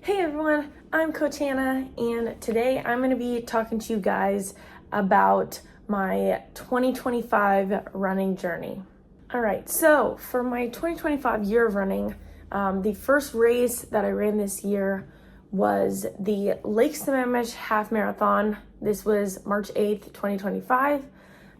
Hey everyone, I'm Coach Hannah, and today I'm going to be talking to you guys about my 2025 running journey. All right, so for my 2025 year of running, the first race that I ran this year was the Lake Sammamish Half Marathon. This was March 8th, 2025,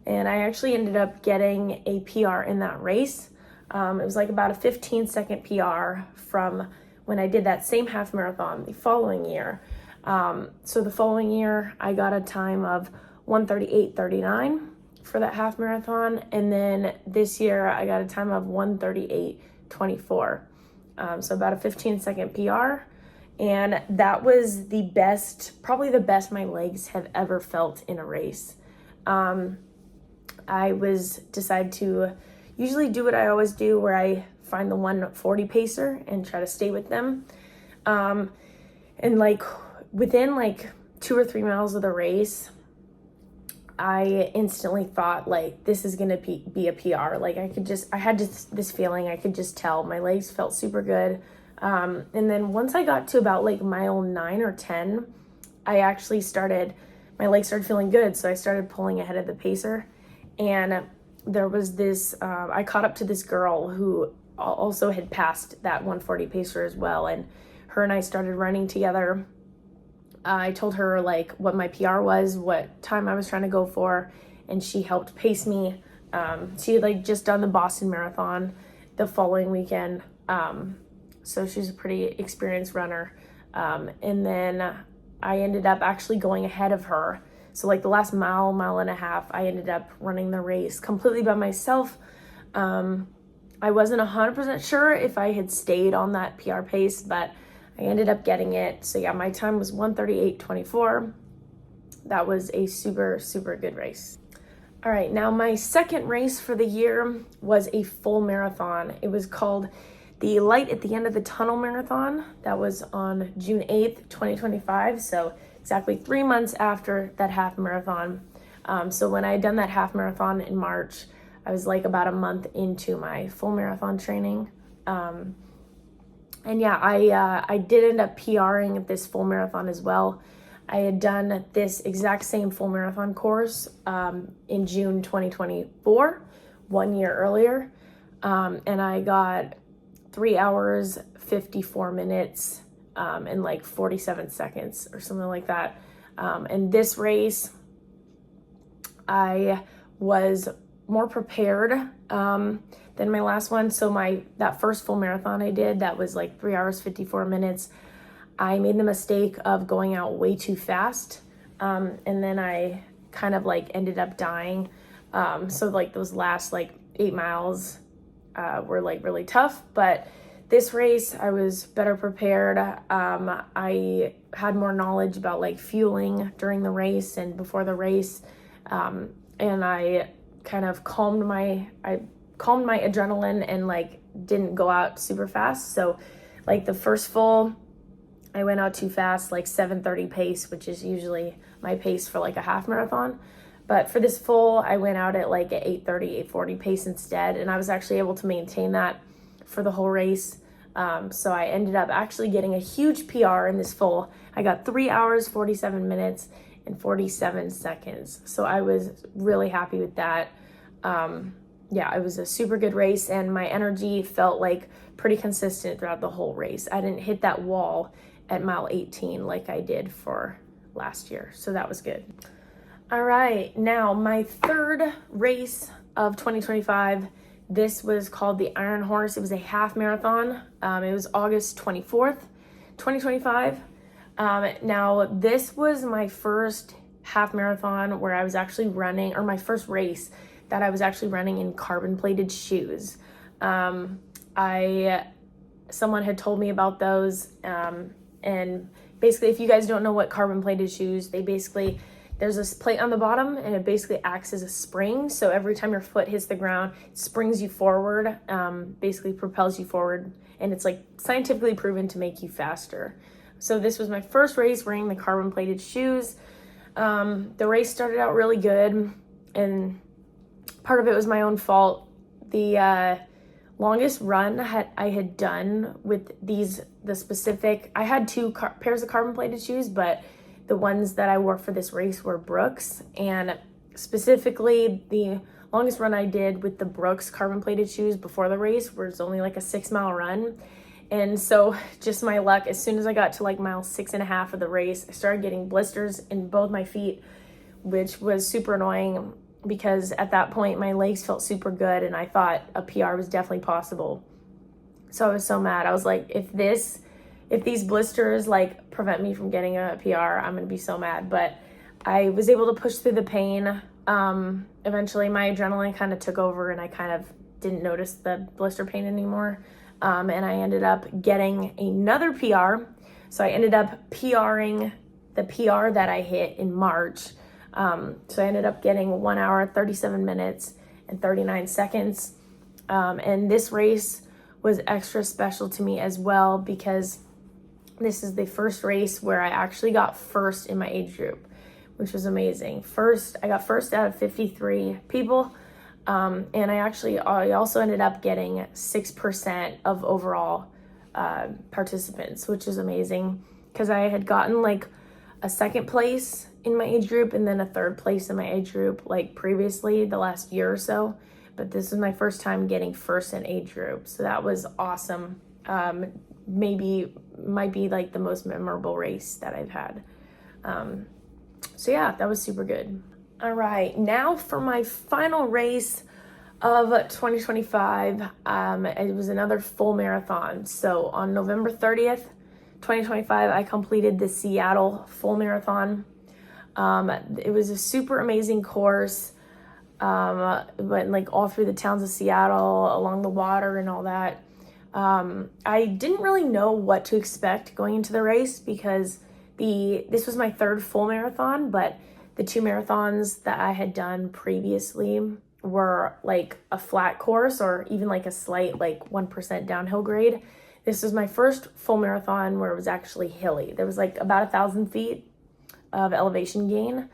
and I actually ended up getting a PR in that race. It was like about a 15-second PR from when I did that same half marathon the following year. So the following year, I got a time of 1:38:39 for that half marathon. And then this year, I got a time of 1:38:24. So about a 15-second PR. And that was the best, probably the best my legs have ever felt in a race. I decided to usually do what I always do, where I find the 140 pacer and try to stay with them. And like within like 2 or 3 miles of the race, I instantly thought like, this is going to be a PR. Like I had this feeling, I could just tell my legs felt super good. And then once I got to about like mile 9 or 10, my legs started feeling good. So I started pulling ahead of the pacer, and there was this, I caught up to this girl who also had passed that 140 pacer as well, and her and I started running together. I told her like what my PR was, what time I was trying to go for, and she helped pace me. She had like just done the Boston Marathon the following weekend, so she's a pretty experienced runner. And then I ended up actually going ahead of her. So like the last mile and a half, I ended up running the race completely by myself. I wasn't 100% sure if I had stayed on that PR pace, but I ended up getting it. So yeah, my time was 1:38:24. That was a super, super good race. All right, now my second race for the year was a full marathon. It was called the Light at the End of the Tunnel Marathon. That was on June 8th, 2025. So exactly 3 months after that half marathon. So when I had done that half marathon in March, I was like about a month into my full marathon training. And yeah, I did end up PRing at this full marathon as well. I had done this exact same full marathon course in June 2024, 1 year earlier. And I got 3 hours, 54 minutes, and like 47 seconds or something like that. And this race, I was more prepared than my last one. So that first full marathon I did, that was like 3 hours, 54 minutes. I made the mistake of going out way too fast. And then I kind of like ended up dying. So like those last like 8 miles were like really tough, but this race, I was better prepared. I had more knowledge about like fueling during the race and before the race. And I kind of calmed my adrenaline and like didn't go out super fast. So like the first full, I went out too fast, like 7:30 pace, which is usually my pace for like a half marathon. But for this full, I went out at like 8:30, 8:40 pace instead. And I was actually able to maintain that for the whole race. So I ended up actually getting a huge PR in this full. I got 3 hours, 47 minutes, and 47 seconds. So I was really happy with that. Yeah, it was a super good race, and my energy felt like pretty consistent throughout the whole race. I didn't hit that wall at mile 18 like I did for last year. So that was good. All right, now my third race of 2025, this was called the Iron Horse. It was a half marathon. It was August 24th, 2025. Now this was my first half marathon where I was actually running, or my first race that I was actually running in carbon plated shoes. Someone had told me about those. And basically, if you guys don't know what carbon plated shoes, there's this plate on the bottom, and it basically acts as a spring. So every time your foot hits the ground, it springs you forward, basically propels you forward. And it's like scientifically proven to make you faster. So this was my first race wearing the carbon plated shoes. The race started out really good, and part of it was my own fault. The longest run I had done with I had two pairs of carbon plated shoes, but the ones that I wore for this race were Brooks, and specifically the longest run I did with the Brooks carbon plated shoes before the race was only like a 6-mile run. And so just my luck, as soon as I got to like mile 6.5 of the race, I started getting blisters in both my feet, which was super annoying because at that point my legs felt super good and I thought a PR was definitely possible. So I was so mad. I was like, if these blisters like prevent me from getting a PR, I'm gonna be so mad. But I was able to push through the pain. Eventually my adrenaline kind of took over and I kind of didn't notice the blister pain anymore. And I ended up getting another PR. So I ended up PRing the PR that I hit in March. So I ended up getting 1 hour, 37 minutes, and 39 seconds. And this race was extra special to me as well because this is the first race where I actually got first in my age group, which was amazing. I got first out of 53 people. And I also ended up getting 6% of overall participants, which is amazing because I had gotten like a second place in my age group and then a third place in my age group like previously the last year or so. But this is my first time getting first in age group. So that was awesome. Might be like the most memorable race that I've had. So yeah, that was super good. All right, now for my final race of 2025. It was another full marathon. So on November 30th, 2025, I completed the Seattle full marathon. It was a super amazing course. Went like all through the towns of Seattle, along the water and all that. I didn't really know what to expect going into the race because this was my third full marathon, but the 2 marathons that I had done previously were like a flat course or even like a slight like 1% downhill grade. This was my first full marathon where it was actually hilly. There was like about 1,000 feet of elevation gain.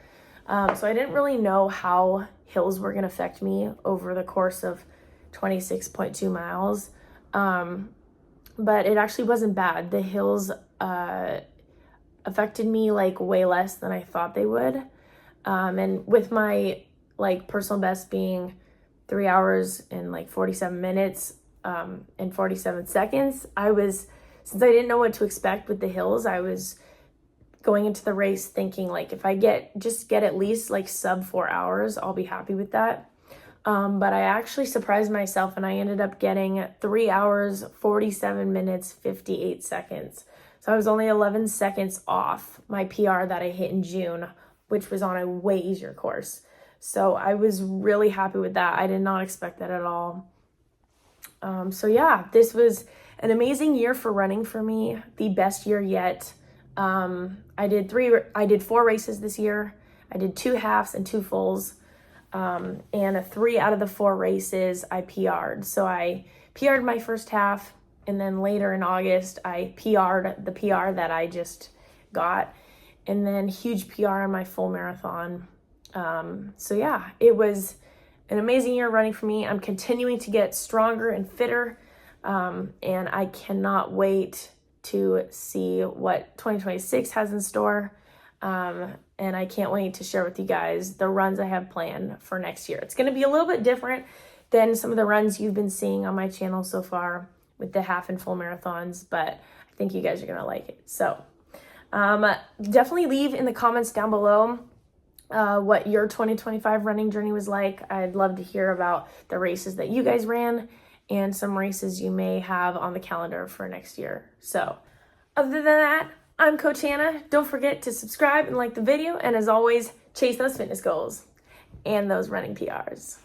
So I didn't really know how hills were going to affect me over the course of 26.2 miles. But it actually wasn't bad. The hills affected me like way less than I thought they would. And with my like personal best being 3 hours and like 47 minutes and 47 seconds, since I didn't know what to expect with the hills, I was going into the race thinking like if I get at least like sub 4 hours, I'll be happy with that. But I actually surprised myself and I ended up getting 3 hours, 47 minutes, 58 seconds. So I was only 11 seconds off my PR that I hit in June, which was on a way easier course. So I was really happy with that. I did not expect that at all. So yeah, this was an amazing year for running for me, the best year yet. I did 4 races this year. I did 2 halves and 2 fulls. And 3 out of the 4 races I PR'd. So I PR'd my first half, and then later in August, I PR'd the PR that I just got, and then huge PR on my full marathon. So yeah, it was an amazing year running for me. I'm continuing to get stronger and fitter, and I cannot wait to see what 2026 has in store. And I can't wait to share with you guys the runs I have planned for next year. It's going to be a little bit different than some of the runs you've been seeing on my channel so far with the half and full marathons, but I think you guys are going to like it. So definitely leave in the comments down below what your 2025 running journey was like. I'd love to hear about the races that you guys ran and some races you may have on the calendar for next year. So other than that, I'm Coach Hannah. Don't forget to subscribe and like the video. And as always, chase those fitness goals and those running PRs.